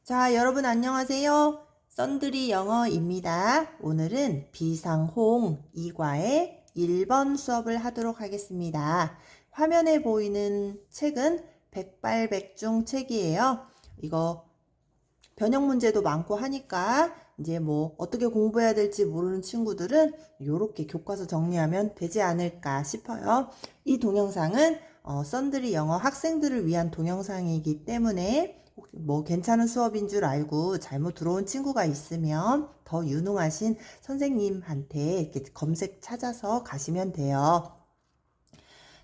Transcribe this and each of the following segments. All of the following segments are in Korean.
자, 여러분 안녕하세요. 썬드리 영어입니다. 오늘은 비상홍 2과의 1번 수업을 하도록 하겠습니다. 화면에 보이는 책은 백발백중 책이에요. 이거 변형 문제도 많고 하니까 이제 뭐 어떻게 공부해야 될지 모르는 친구들은 이렇게 교과서 정리하면 되지 않을까 싶어요. 이 동영상은 썬드리 영어 학생들을 위한 동영상이기 때문에 뭐 괜찮은 수업인 줄 알고 잘못 들어온 친구가 있으면 더 유능하신 선생님한테 이렇게 검색 찾아서 가시면 돼요.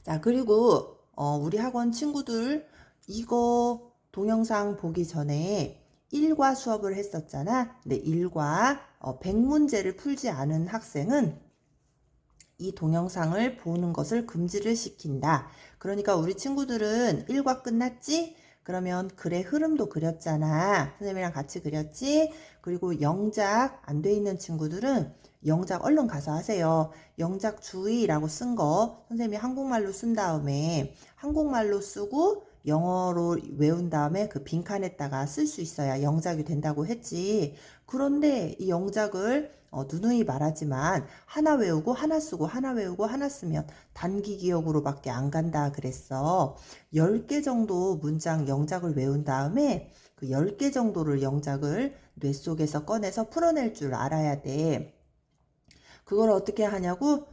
자, 그리고 우리 학원 친구들 이거 동영상 보기 전에 1과 수업을 했었잖아. 근데 1과 100문제를 풀지 않은 학생은 이 동영상을 보는 것을 금지를 시킨다. 그러니까 우리 친구들은 1과 끝났지? 그러면 글의 흐름도 그렸잖아. 선생님이랑 같이 그렸지? 그리고 영작 안 돼 있는 친구들은 영작 얼른 가서 하세요. 영작 주의라고 쓴 거 선생님이 한국말로 쓴 다음에 한국말로 쓰고 영어로 외운 다음에 그 빈칸에다가 쓸 수 있어야 영작이 된다고 했지. 그런데 이 영작을 누누이 말하지만 하나 외우고 하나 쓰고 하나 외우고 하나 쓰면 단기 기억으로밖에 안 간다 그랬어. 10개 정도 문장 영작을 외운 다음에 그 10개 정도를 영작을 뇌 속에서 꺼내서 풀어낼 줄 알아야 돼. 그걸 어떻게 하냐고?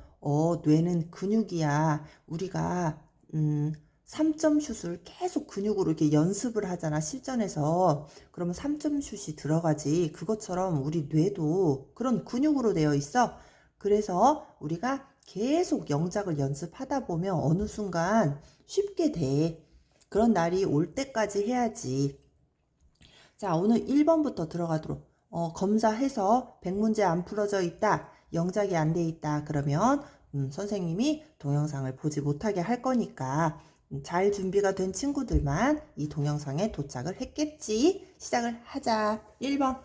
뇌는 근육이야. 우리가 3점 슛을 계속 근육으로 이렇게 연습을 하잖아, 실전에서. 그러면 3점 슛이 들어가지. 그것처럼 우리 뇌도 그런 근육으로 되어 있어. 그래서 우리가 계속 영작을 연습하다 보면 어느 순간 쉽게 돼. 그런 날이 올 때까지 해야지. 자, 오늘 1번부터 들어가도록. 검사해서 100문제 안 풀어져 있다. 영작이 안 돼 있다. 그러면 선생님이 동영상을 보지 못하게 할 거니까 잘 준비가 된 친구들만 이 동영상에 도착을 했겠지. 시작을 하자. 1번.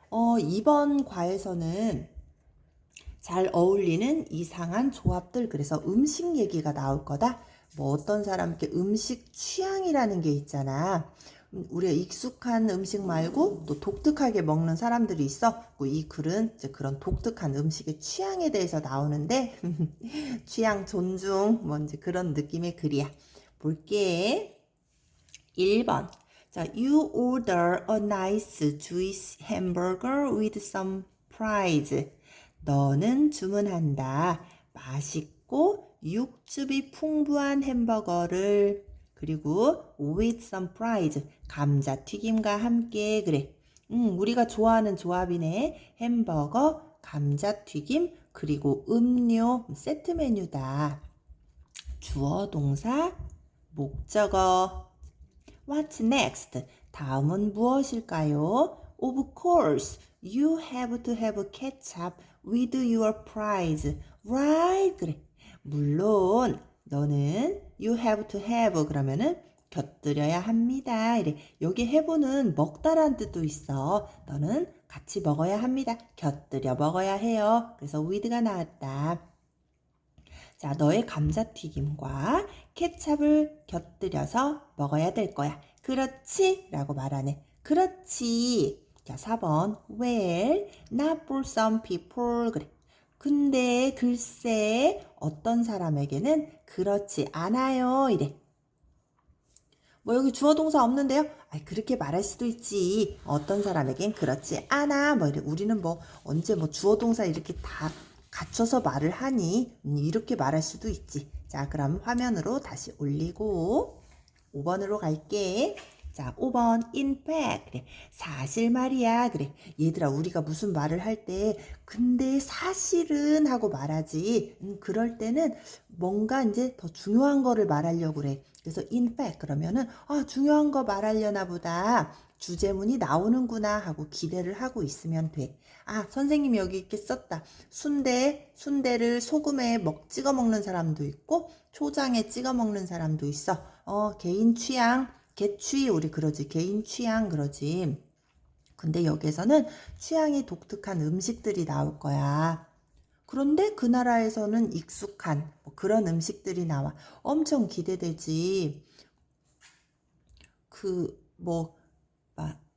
2번 과에서는 잘 어울리는 이상한 조합들. 그래서 음식 얘기가 나올 거다. 뭐 어떤 사람께 음식 취향이라는 게 있잖아. 우리가 익숙한 음식 말고 또 독특하게 먹는 사람들이 있어. 이 글은 이제 그런 독특한 음식의 취향에 대해서 나오는데 취향 존중 뭔지 그런 느낌의 글이야. 볼게. 1번. 자, you order a nice juicy hamburger with some fries. 너는 주문한다. 맛있고 육즙이 풍부한 햄버거를 그리고 with some fries. 감자튀김과 함께 그래. 우리가 좋아하는 조합이네. 햄버거, 감자튀김, 그리고 음료 세트 메뉴다. 주어 동사 목적어. What's next? 다음은 무엇일까요? Of course, you have to have ketchup with your fries, right? 그래. 물론 너는 you have to have 그러면은 곁들여야 합니다. 이래. 여기 have는 먹다란 뜻도 있어. 너는 같이 먹어야 합니다. 곁들여 먹어야 해요. 그래서 with가 나왔다. 자, 너의 감자튀김과 케찹을 곁들여서 먹어야 될 거야. 그렇지? 라고 말하네. 그렇지. 자, 4번. Well, not for some people. 그래. 근데 글쎄 어떤 사람에게는 그렇지 않아요. 이래. 뭐 여기 주어 동사 없는데요? 그렇게 말할 수도 있지. 어떤 사람에겐 그렇지 않아. 뭐 이래. 우리는 뭐 언제 뭐 주어 동사 이렇게 다 갖춰서 말을 하니 이렇게 말할 수도 있지. 자, 그럼 화면으로 다시 올리고 5번으로 갈게. 자, 5번 in fact. 그래. 사실 말이야. 그래. 얘들아, 우리가 무슨 말을 할 때 근데 사실은 하고 말하지. 그럴 때는 뭔가 이제 더 중요한 거를 말하려고 그래. 그래서 in fact 그러면은 중요한 거 말하려나 보다. 주제문이 나오는구나 하고 기대를 하고 있으면 돼. 선생님이 여기 이렇게 썼다. 순대를 소금에 찍어 먹는 사람도 있고 초장에 찍어 먹는 사람도 있어. 개인 취향, 개취 우리 그러지. 개인 취향 그러지. 근데 여기에서는 취향이 독특한 음식들이 나올 거야. 그런데 그 나라에서는 익숙한 뭐 그런 음식들이 나와. 엄청 기대되지. 그, 뭐,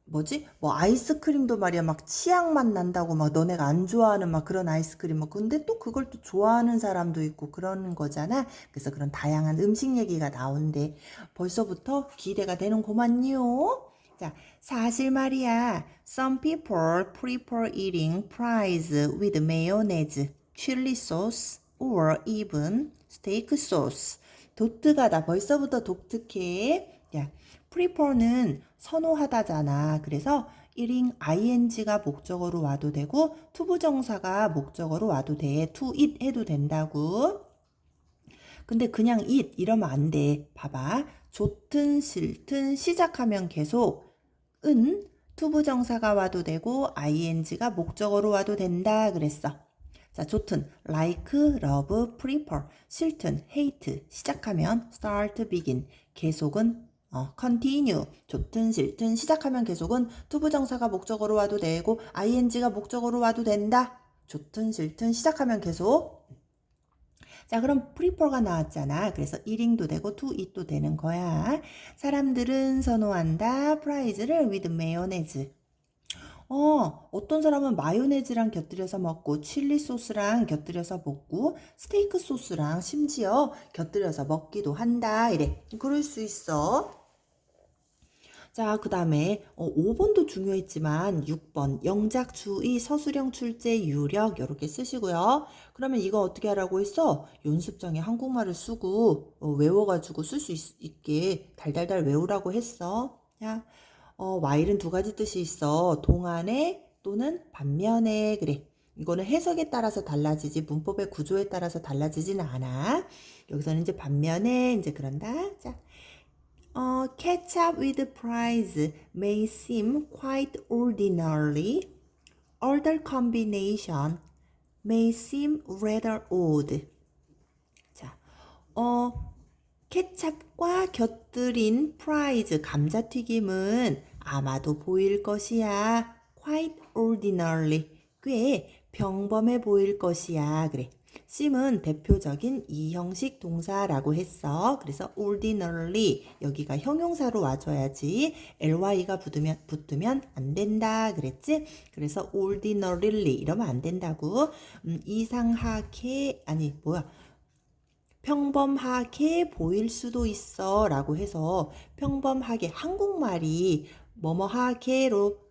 뭐지? 뭐 아이스크림도 말이야 막 치약맛 난다고 막 너네가 안 좋아하는 막 그런 아이스크림 뭐 근데 또 그걸 또 좋아하는 사람도 있고 그런 거잖아. 그래서 그런 다양한 음식 얘기가 나온대. 벌써부터 기대가 되는구만요. 자, 사실 말이야. Some people prefer eating fries with mayonnaise, chili sauce, or even steak sauce. 독특하다. 벌써부터 독특해. 야, prefer는 선호하다잖아. 그래서 1인 ing가 목적어로 와도 되고 투부정사가 목적어로 와도 돼. to eat 해도 된다고. 근데 그냥 eat 이러면 안 돼. 봐봐. 좋든 싫든 시작하면 계속 은 투부정사가 와도 되고 ing가 목적어로 와도 된다 그랬어. 자, 좋든 like, love, prefer, 싫든 hate, 시작하면 start, begin, 계속은 continue, 좋든 싫든 시작하면 계속은 투부정사가 목적어로 와도 되고 ing가 목적어로 와도 된다. 좋든 싫든 시작하면 계속. 자, 그럼 prefer가 나왔잖아. 그래서 eating도 되고 to eat도 되는 거야. 사람들은 선호한다. 프라이즈를 with mayonnaise. 어떤 사람은 마요네즈랑 곁들여서 먹고 칠리 소스랑 곁들여서 먹고 스테이크 소스랑 심지어 곁들여서 먹기도 한다. 이래. 그럴 수 있어. 자, 그 다음에 5번도 중요했지만 6번 영작 주의 서술형 출제 유력 이렇게 쓰시고요. 그러면 이거 어떻게 하라고 했어? 연습장에 한국말을 쓰고 외워가지고 쓸 수 있게 달달달 외우라고 했어. 자, while은 두 가지 뜻이 있어. 동안에 또는 반면에 그래. 이거는 해석에 따라서 달라지지 문법의 구조에 따라서 달라지지는 않아. 여기서는 이제 반면에 이제 그런다. 자, ketchup with fries may seem quite ordinary. Other combination may seem rather odd. 자, 케찹과 곁들인 프라이즈 감자튀김은 아마도 보일 것이야. quite ordinary. 꽤 평범해 보일 것이야. 그래. seem은 대표적인 이형식 동사라고 했어. 그래서 ordinarily 여기가 형용사로 와줘야지 ly가 붙으면 안 된다 그랬지? 그래서 ordinarily 이러면 안 된다고. 이상하게 아니 뭐야 평범하게 보일 수도 있어 라고 해서 평범하게 한국말이 뭐뭐하게로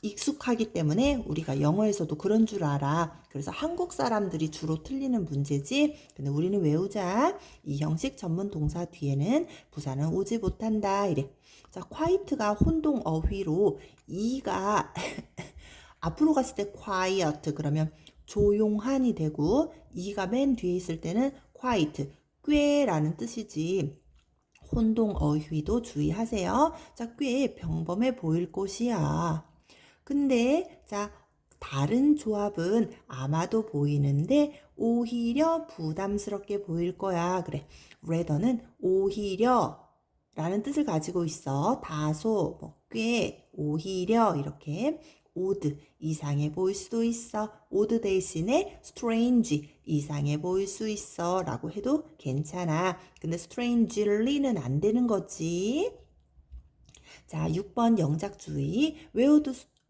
익숙하기 때문에 우리가 영어에서도 그런 줄 알아. 그래서 한국 사람들이 주로 틀리는 문제지. 근데 우리는 외우자. 이 형식 전문 동사 뒤에는 부사는 오지 못한다. 이래. 자, quiet가 혼동 어휘로 이가 앞으로 갔을 때 quiet 그러면 조용한이 되고 이가 맨 뒤에 있을 때는 quiet 꽤라는 뜻이지. 혼동 어휘도 주의하세요. 자, 꽤 평범해 보일 곳이야. 근데 자, 다른 조합은 아마도 보이는데 오히려 부담스럽게 보일 거야. 그래. rather는 오히려 라는 뜻을 가지고 있어. 다소, 뭐, 꽤, 오히려 이렇게 odd 이상해 보일 수도 있어. odd 대신에 strange 이상해 보일 수 있어 라고 해도 괜찮아. 근데 strangely는 안 되는 거지. 자, 6번 영작주의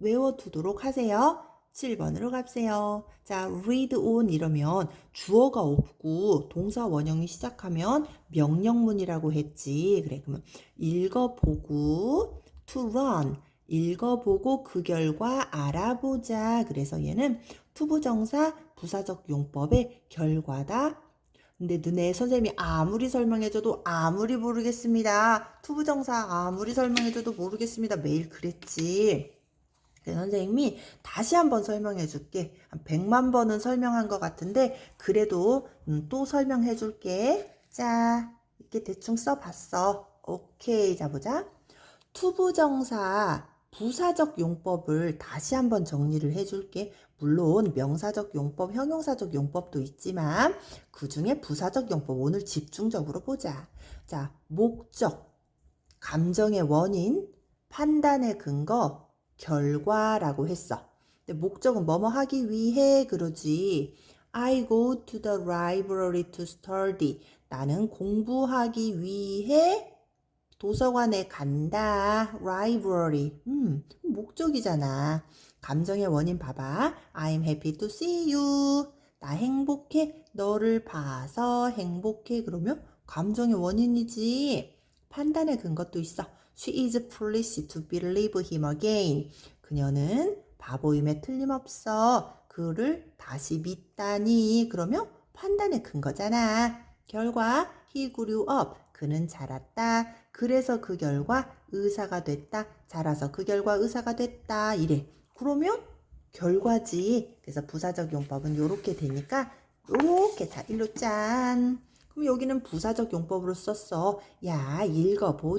외워두도록 하세요. 7번으로 가세요. 자, read on 이러면 주어가 없고 동사 원형이 시작하면 명령문이라고 했지. 그래, 그러면 읽어보고 to run 읽어보고 그 결과 알아보자. 그래서 얘는 투부정사 부사적 용법의 결과다. 근데 너네 선생님이 아무리 설명해줘도 아무리 모르겠습니다. 투부정사 아무리 설명해줘도 모르겠습니다. 매일 그랬지. 선생님이 다시 한번 설명해 줄게. 한 100만 번은 설명한 것 같은데 그래도 또 설명해 줄게. 자, 이렇게 대충 써봤어. 오케이, 자 보자. 투부정사 부사적 용법을 다시 한번 정리를 해줄게. 물론 명사적 용법, 형용사적 용법도 있지만 그 중에 부사적 용법 오늘 집중적으로 보자. 자, 목적, 감정의 원인, 판단의 근거, 결과라고 했어. 근데 목적은 뭐뭐 하기 위해 그러지. I go to the library to study. 나는 공부하기 위해 도서관에 간다. library. 목적이잖아. 감정의 원인 봐봐. I'm happy to see you. 나 행복해. 너를 봐서 행복해. 그러면 감정의 원인이지. 판단의 근거도 있어. She is foolish to believe him again. 그녀는 바보임에 틀림없어. 그를 다시 믿다니. 그러면 판단의 근거잖아. 결과 he grew up. 그는 자랐다. 그래서 그 결과 의사가 됐다. 자라서 그 결과 의사가 됐다. 이래. 그러면 결과지. 그래서 부사적 용법은 요렇게 되니까 요렇게 자 일로 짠. 그럼 여기는 부사적 용법으로 썼어. 야,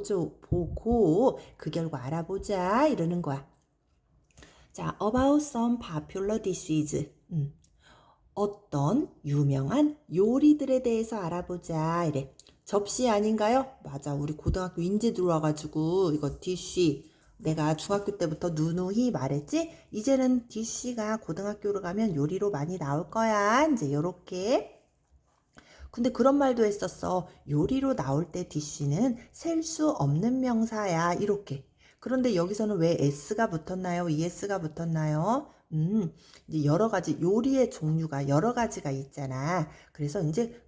보고 그 결과 알아보자 이러는 거야. 자, about some popular dishes. 어떤 유명한 요리들에 대해서 알아보자 이래. 접시 아닌가요? 맞아. 우리 고등학교 인지 들어와가지고 이거 디쉬 내가 중학교 때부터 누누이 말했지? 이제는 디쉬가 고등학교로 가면 요리로 많이 나올 거야. 이제 요렇게. 근데 그런 말도 했었어. 요리로 나올 때 디쉬는 셀 수 없는 명사야. 이렇게. 그런데 여기서는 왜 s가 붙었나요? es가 붙었나요? 이제 여러 가지 요리의 종류가 여러 가지가 있잖아. 그래서 이제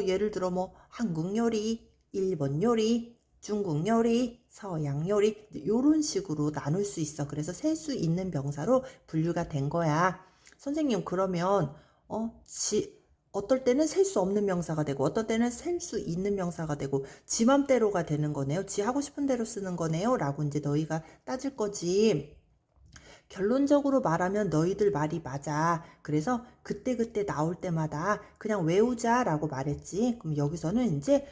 예를 들어 한국 요리, 일본 요리, 중국 요리, 서양 요리 요런 식으로 나눌 수 있어. 그래서 셀 수 있는 명사로 분류가 된 거야. 선생님 그러면 어떨 때는 셀 수 없는 명사가 되고 어떨 때는 셀 수 있는 명사가 되고 지 맘대로가 되는 거네요. 지 하고 싶은 대로 쓰는 거네요. 라고 이제 너희가 따질 거지. 결론적으로 말하면 너희들 말이 맞아. 그래서 그때그때 나올 때마다 그냥 외우자 라고 말했지. 그럼 여기서는 이제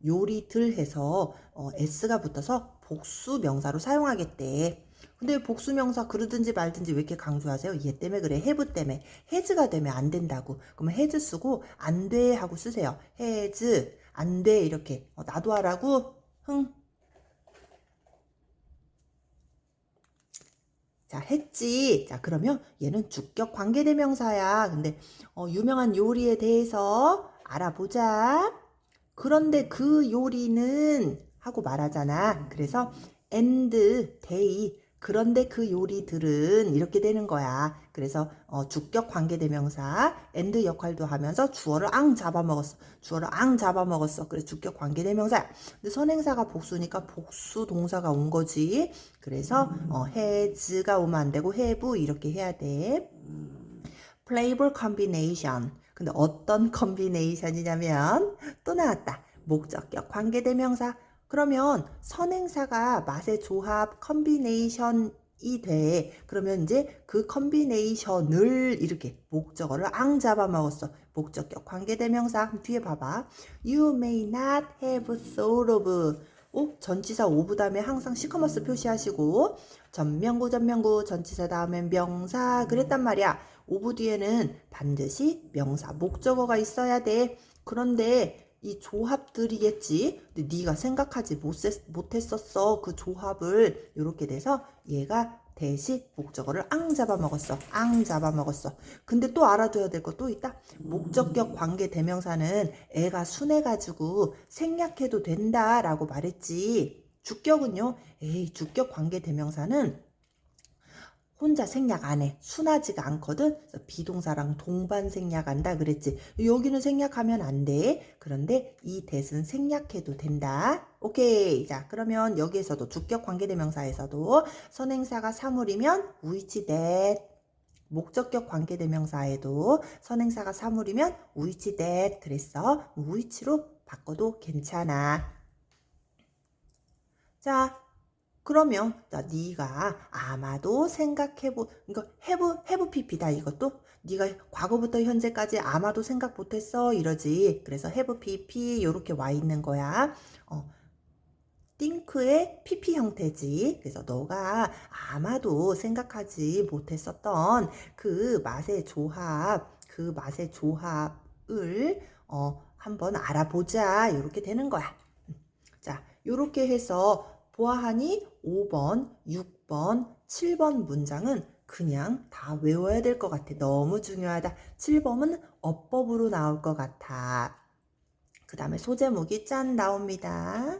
요리들 해서 s가 붙어서 복수 명사로 사용하겠대. 근데 복수 명사 그러든지 말든지 왜 이렇게 강조하세요? 얘 때문에 그래. have 때문에. has가 되면 안 된다고. 그러면 has 쓰고 안 돼 하고 쓰세요. has 안 돼 이렇게. 나도 하라고? 자, 했지. 자, 그러면 얘는 주격 관계대명사야. 근데 유명한 요리에 대해서 알아보자. 그런데 그 요리는 하고 말하잖아. 그래서 and they 그런데 그 요리들은 이렇게 되는 거야. 그래서 주격 관계대명사 and 역할도 하면서 주어를 잡아먹었어. 주어를 잡아먹었어. 그래서 주격 관계대명사야. 근데 선행사가 복수니까 복수 동사가 온 거지. 그래서 has가 오면 안 되고 have 이렇게 해야 돼. playable combination. 근데 어떤 컨비네이션이냐면 또 나왔다. 목적격 관계대명사. 그러면 선행사가 맛의 조합 컨비네이션이 돼. 그러면 이제 그 컨비네이션을 이렇게 목적어를 잡아먹었어. 목적격 관계대명사. 뒤에 봐봐. You may not have thought of. 전치사 오브 다음에 항상 시커머스 표시하시고 전명구 전치사 다음엔 명사 그랬단 말이야. 오브 뒤에는 반드시 명사 목적어가 있어야 돼. 그런데 이 조합들이겠지. 근데 네가 생각하지 못했었어. 그 조합을 이렇게 돼서 얘가 대신 목적어를 잡아먹었어. 잡아먹었어. 근데 또 알아둬야 될 거 또 있다. 목적격 관계 대명사는 애가 순해가지고 생략해도 된다라고 말했지. 주격은요. 주격 관계 대명사는 혼자 생략 안 해. 순하지가 않거든. 그래서 비동사랑 동반 생략한다 그랬지. 여기는 생략하면 안 돼. 그런데 이 대은 생략해도 된다. 오케이. 자, 그러면 여기에서도 주격 관계대명사에서도 선행사가 사물이면 which that. 목적격 관계대명사에도 선행사가 사물이면 which that 그랬어. which로 바꿔도 괜찮아. 자, 그러면 네가 아마도 이거 have pp다. 이것도 네가 과거부터 현재까지 아마도 생각 못했어 이러지. 그래서 have pp 요렇게 와 있는 거야. think의 pp 형태지. 그래서 너가 아마도 생각하지 못했었던 그 맛의 조합을 한번 알아보자. 이렇게 되는 거야. 자, 요렇게 해서 보아하니 5번, 6번, 7번 문장은 그냥 다 외워야 될 것 같아. 너무 중요하다. 7번은 어법으로 나올 것 같아. 그 다음에 소제목이 짠 나옵니다.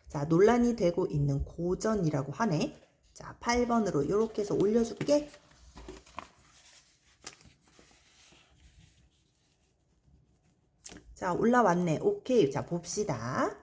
자, 논란이 되고 있는 고전이라고 하네. 자, 8번으로 이렇게 해서 올려줄게. 자, 올라왔네. 오케이. 자, 봅시다.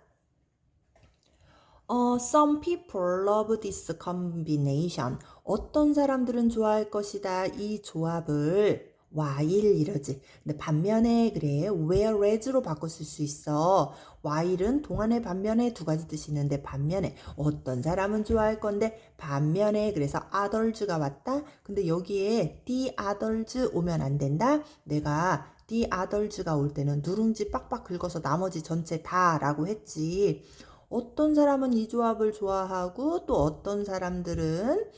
Some people love this combination. 어떤 사람들은 좋아할 것이다. 이 조합을. while 이러지. 근데 반면에 그래. whereas로 바꿔 쓸 수 있어. while은 동안의 반면에 두 가지 뜻이 있는데 반면에 어떤 사람은 좋아할 건데 반면에 그래서 others가 왔다. 근데 여기에 the others 오면 안 된다. 내가 the others가 올 때는 누룽지 빡빡 긁어서 나머지 전체 다라고 했지. 어떤 사람은 이 조합을 좋아하고 또 어떤 사람들은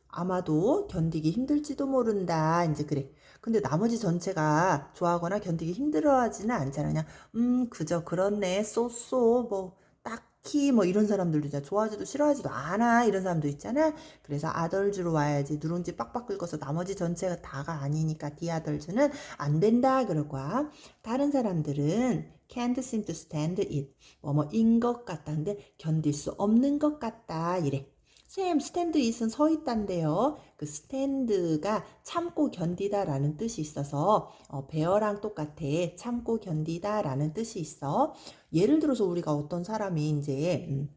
아마도 견디기 힘들지도 모른다. 이제 그래. 근데 나머지 전체가 좋아하거나 견디기 힘들어하지는 않잖아. 그냥 그저 그렇네. 쏘쏘 뭐 딱히 뭐 이런 사람들도 있잖아. 좋아하지도 싫어하지도 않아. 이런 사람도 있잖아. 그래서 아덜즈로 와야지. 누룽지 빡빡 긁어서 나머지 전체가 다가 아니니까 디아덜즈는 안 된다 그럴 거야. 다른 사람들은 can't seem to stand it. 뭐뭐인 것 같다는데 견딜 수 없는 것 같다 이래. 쌤, stand it은 서 있단데요. 그 stand가 참고 견디다라는 뜻이 있어서 bear랑 똑같아. 참고 견디다라는 뜻이 있어. 예를 들어서 우리가 어떤 사람이 이제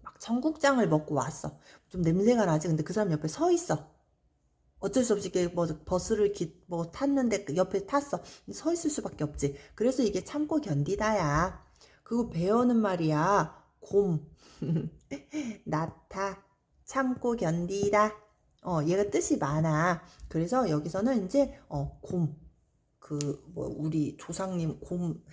막 청국장을 먹고 왔어. 좀 냄새가 나지. 근데 그 사람 옆에 서 있어. 어쩔 수 없이 이게 뭐 버스를 뭐 탔는데 그 옆에 탔어. 서 있을 수밖에 없지. 그래서 이게 참고 견디다야. 그리고 배어는 말이야. 곰, 나타, 참고 견디다. 얘가 뜻이 많아. 그래서 여기서는 이제 곰. 뭐 우리 조상님 곰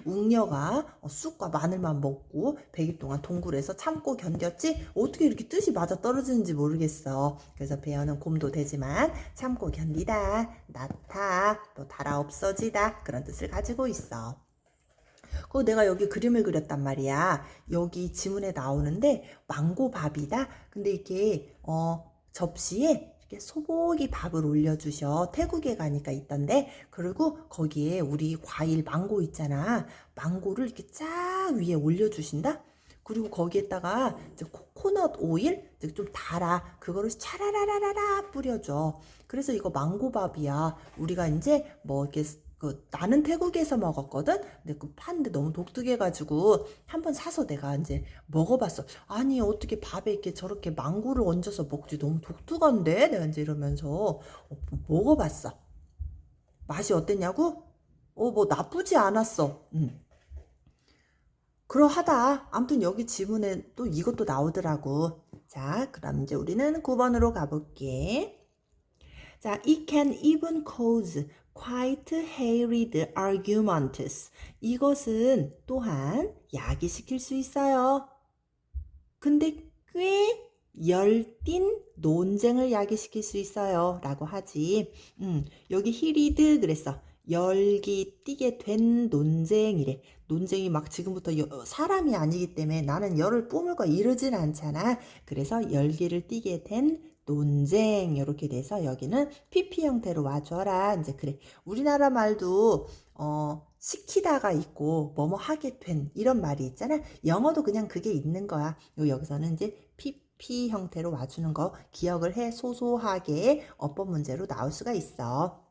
웅녀가 쑥과 마늘만 먹고 100일 동안 동굴에서 참고 견뎠지 어떻게 이렇게 뜻이 맞아 떨어지는지 모르겠어. 그래서 배어는 곰도 되지만 참고 견디다, 나타, 또 달아 없어지다 그런 뜻을 가지고 있어. 그리고 내가 여기 그림을 그렸단 말이야. 여기 지문에 나오는데 망고밥이다. 근데 이게 접시에 이렇게 소복이 밥을 올려주셔. 태국에 가니까 있던데. 그리고 거기에 우리 과일 망고 있잖아. 망고를 이렇게 쫙 위에 올려주신다. 그리고 거기에다가 이제 코코넛 오일 좀 달아. 그거를 차라라라라라 뿌려줘. 그래서 이거 망고밥이야. 우리가 이제 뭐 이렇게 나는 태국에서 먹었거든? 근데 파는데 너무 독특해가지고 한번 사서 내가 이제 먹어봤어. 아니, 어떻게 밥에 이렇게 저렇게 망고를 얹어서 먹지? 너무 독특한데? 내가 이제 이러면서 먹어봤어. 맛이 어땠냐고? 뭐 나쁘지 않았어. 그러하다. 아무튼 여기 지문에 또 이것도 나오더라고. 자, 그럼 이제 우리는 9번으로 가볼게. 자, it can even cause quite heated arguments. 이것은 또한 야기시킬 수 있어요. 근데 꽤 열띤 논쟁을 야기시킬 수 있어요. 라고 하지. 여기 heated 그랬어. 열기 띠게 된 논쟁이래. 논쟁이 막 지금부터 사람이 아니기 때문에 나는 열을 뿜을거 이러진 않잖아. 그래서 열기를 띠게 된 논쟁 이렇게 돼서 여기는 PP 형태로 와줘라. 이제 그래. 우리나라 말도 시키다가 있고 뭐뭐 하게 된 이런 말이 있잖아. 영어도 그냥 그게 있는 거야. 여기서는 이제 PP 형태로 와주는 거 기억을 해. 소소하게 어법 문제로 나올 수가 있어.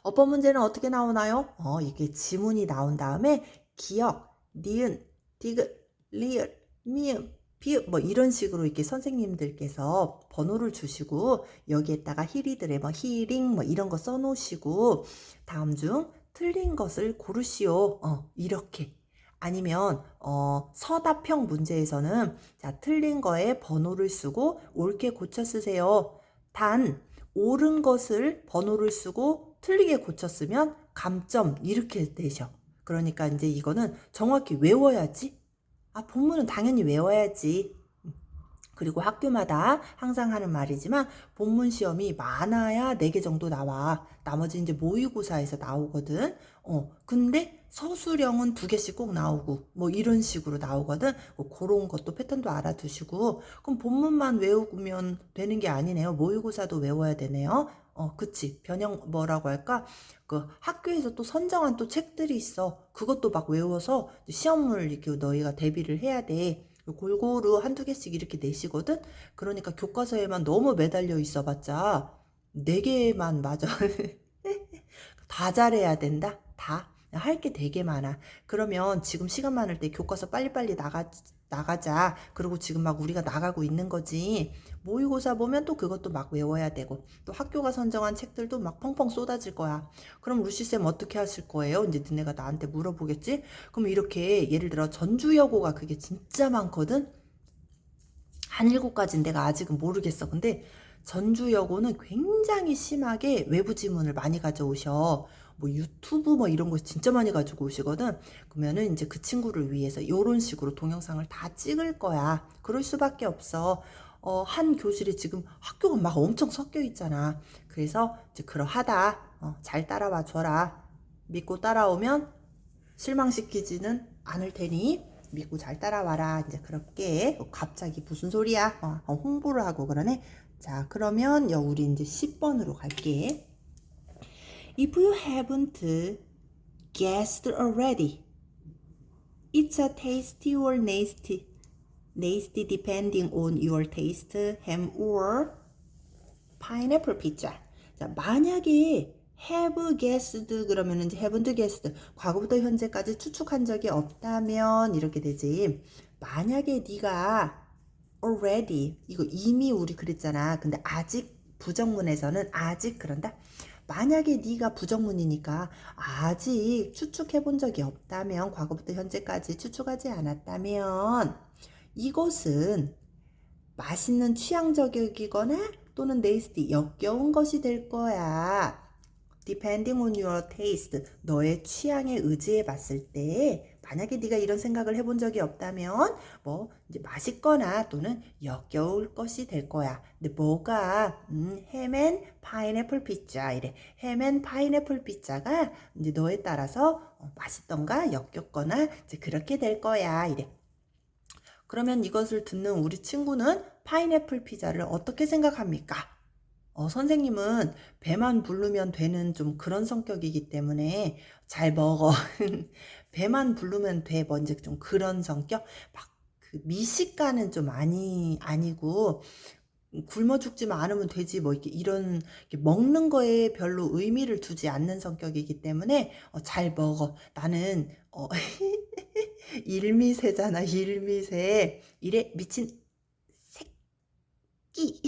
어법 문제는 어떻게 나오나요? 이게 지문이 나온 다음에 기억, 니은, 디귿, 리을, 미음, 비읍 뭐 이런 식으로 이렇게 선생님들께서 번호를 주시고 여기에다가 히리들의 뭐 히링 뭐 이런 거 써놓으시고 다음 중 틀린 것을 고르시오. 이렇게. 아니면 서답형 문제에서는 자 틀린 거에 번호를 쓰고 옳게 고쳐 쓰세요. 단 옳은 것을 번호를 쓰고 틀리게 고쳤으면 감점 이렇게 되셔. 그러니까 이제 이거는 정확히 외워야지. 본문은 당연히 외워야지. 그리고 학교마다 항상 하는 말이지만 본문 시험이 많아야 4개 정도 나와. 나머지 이제 모의고사에서 나오거든. 근데 서술형은 2개씩 꼭 나오고 뭐 이런 식으로 나오거든. 그런 것도 패턴도 알아두시고 그럼 본문만 외우면 되는 게 아니네요. 모의고사도 외워야 되네요. 그치. 뭐라고 할까? 그 학교에서 또 선정한 또 책들이 있어. 그것도 막 외워서 시험을 이렇게 너희가 대비를 해야 돼. 골고루 한두 개씩 이렇게 내시거든? 그러니까 교과서에만 너무 매달려 있어봤자 네 개만 맞아. 다 잘해야 된다? 다? 할 게 되게 많아. 그러면 지금 시간 많을 때 교과서 빨리빨리 나가자. 그리고 지금 막 우리가 나가고 있는 거지. 모의고사 보면 또 그것도 막 외워야 되고, 또 학교가 선정한 책들도 막 펑펑 쏟아질 거야. 그럼 루시쌤 어떻게 하실 거예요? 이제 너네가 나한테 물어보겠지? 그럼 이렇게 예를 들어 전주여고가 그게 진짜 많거든? 한 7가지는 내가 아직은 모르겠어. 근데 전주여고는 굉장히 심하게 외부 지문을 많이 가져오셔. 뭐 유튜브 뭐 이런 거 진짜 많이 가지고 오시거든. 그러면은 이제 그 친구를 위해서 이런 식으로 동영상을 다 찍을 거야. 그럴 수밖에 없어. 한 교실에 지금 학교가 막 엄청 섞여 있잖아. 그래서 이제 그러하다. 잘 따라와 줘라. 믿고 따라오면 실망시키지는 않을 테니 믿고 잘 따라와라. 이제 그렇게 갑자기 무슨 소리야? 홍보를 하고 그러네. 자, 그러면 우리 이제 10번으로 갈게. If you haven't guessed already, it's a tasty or nasty. Nasty depending on your taste, ham or pineapple pizza. 자, 만약에 have guessed 그러면 이제 haven't guessed 과거부터 현재까지 추측한 적이 없다면 이렇게 되지. 만약에 네가 already 이거 이미 우리 그랬잖아. 근데 아직 부정문에서는 아직 그런다. 만약에 네가 부정문이니까 아직 추측해 본 적이 없다면 과거부터 현재까지 추측하지 않았다면 이것은 맛있는 취향 저격이거나 또는 nasty 역겨운 것이 될 거야. Depending on your taste, 너의 취향에 의지해 봤을 때 만약에 네가 이런 생각을 해본 적이 없다면 뭐 이제 맛있거나 또는 역겨울 것이 될 거야. 근데 뭐가 햄앤 파인애플 피자 이래. 햄앤 파인애플 피자가 이제 너에 따라서 맛있던가 역겹거나 이제 그렇게 될 거야 이래. 그러면 이것을 듣는 우리 친구는 파인애플 피자를 어떻게 생각합니까? 선생님은 배만 부르면 되는 좀 그런 성격이기 때문에 잘 먹어. 배만 부르면 돼. 뭔지 좀 그런 성격? 막 그 미식가는 좀 아니고 굶어 죽지만 않으면 되지 뭐 이렇게 이런 이렇게 먹는 거에 별로 의미를 두지 않는 성격이기 때문에 잘 먹어. 나는 일미세잖아. 일미세. 이래 미친 새끼.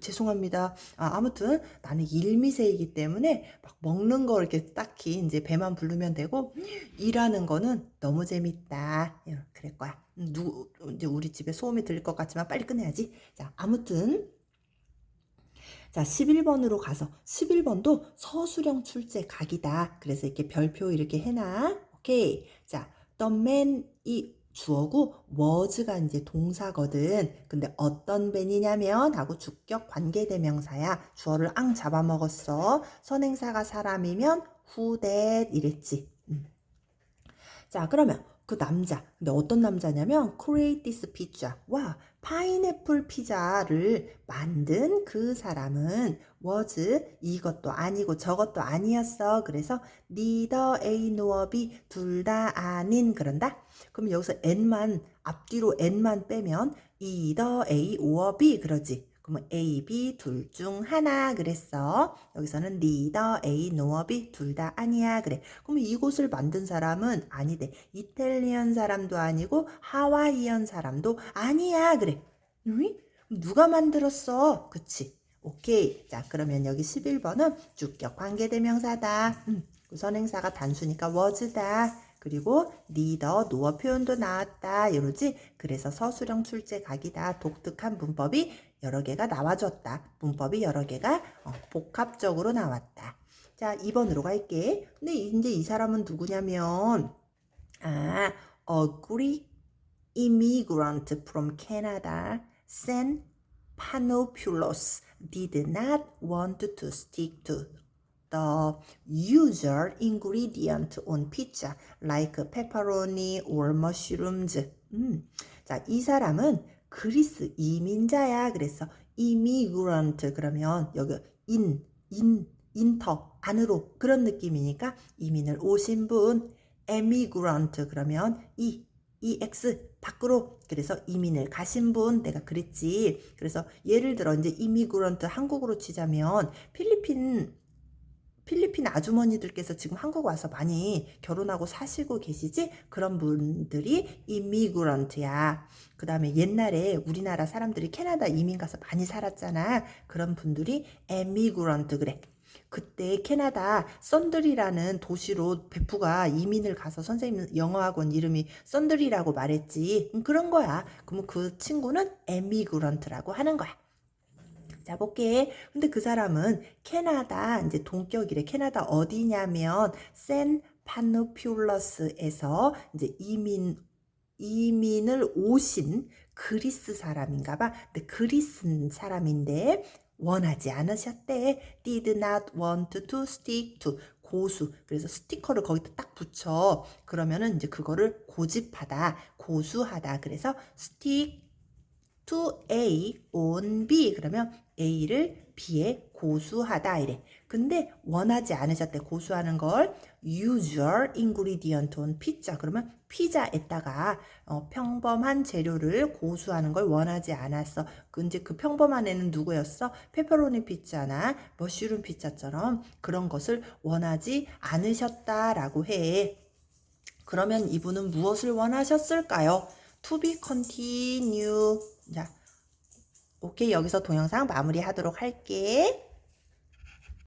죄송합니다. 아무튼 나는 일미세이기 때문에 막 먹는 거 이렇게 딱히 이제 배만 부르면 되고 일하는 거는 너무 재밌다. 그럴 거야. 이제 우리 집에 소음이 들릴 것 같지만 빨리 끝내야지. 자, 아무튼 자, 11번으로 가서 11번도 서술형 출제 각이다. 그래서 이렇게 별표 이렇게 해놔. 오케이. 자, the man이 주어고 was가 이제 동사거든. 근데 어떤 man이냐면 하고 주격 관계대명사야. 주어를 앙 잡아먹었어. 선행사가 사람이면 who that 이랬지. 자, 그러면 그 남자. 근데 어떤 남자냐면 create this pizza. 와, 파인애플 피자를 만든 그 사람은 was 이것도 아니고 저것도 아니었어. 그래서 neither A nor B 둘 다 아닌 그런다. 그럼 여기서 n만 앞뒤로 n만 빼면 either A or B 그러지. 그러면 A, B 둘 중 하나 그랬어. 여기서는 neither A nor B 둘 다 아니야 그래. 그럼 이곳을 만든 사람은 아니대. 이탈리안 사람도 아니고 하와이안 사람도 아니야 그래. 응? 누가 만들었어? 그치? 오케이. 자, 그러면 여기 11번은 주격 관계대명사다. 선행사가 단수니까 was다. 그리고 neither, nor 표현도 나왔다. 이러지? 그래서 서술형 출제 각이다. 독특한 문법이 여러 개가 나와줬다. 문법이 여러 개가 복합적으로 나왔다. 자, 2번으로 갈게. 근데 이제 이 사람은 누구냐면 a Greek immigrant from Canada, San Panopoulos did not want to stick to the usual ingredient on pizza like pepperoni or mushrooms. 자, 이 사람은 그리스 이민자야 그랬어. immigrant 그러면 여기 인터 안으로 그런 느낌이니까 이민을 오신 분. emigrant 그러면 ex 밖으로 그래서 이민을 가신 분 내가 그랬지. 그래서 예를 들어 이제 immigrant 한국으로 치자면 필리핀 아주머니들께서 지금 한국 와서 많이 결혼하고 사시고 계시지? 그런 분들이 immigrant야. 그 다음에 옛날에 우리나라 사람들이 캐나다 이민 가서 많이 살았잖아. 그런 분들이 emigrant 그래. 그때 캐나다 썬들이라는 도시로 베프가 이민을 가서 선생님 영어학원 이름이 썬들이라고 말했지. 그런 거야. 그러면 그 친구는 emigrant라고 하는 거야. 자, 볼게. 근데 그 사람은 캐나다 이제 동격이래. 캐나다 어디냐면 샌 파누퓰러스에서 이제 이민을 오신 그리스 사람인가 봐. 근데 그리스 사람인데 원하지 않으셨대. did not want to stick to 고수. 그래서 스티커를 거기다 딱 붙여. 그러면은 이제 그거를 고집하다, 고수하다. 그래서 stick to A on B 그러면 A를 B에 고수하다 이래. 근데 원하지 않으셨대. 고수하는 걸 usual ingredient on pizza 그러면 피자에다가 평범한 재료를 고수하는 걸 원하지 않았어. 근데 그 평범한 애는 누구였어? 페퍼로니 피자나 머쉬룸 피자처럼 그런 것을 원하지 않으셨다라고 해. 그러면 이분은 무엇을 원하셨을까요? To be continue. 자, 오케이. 여기서 동영상 마무리하도록 할게.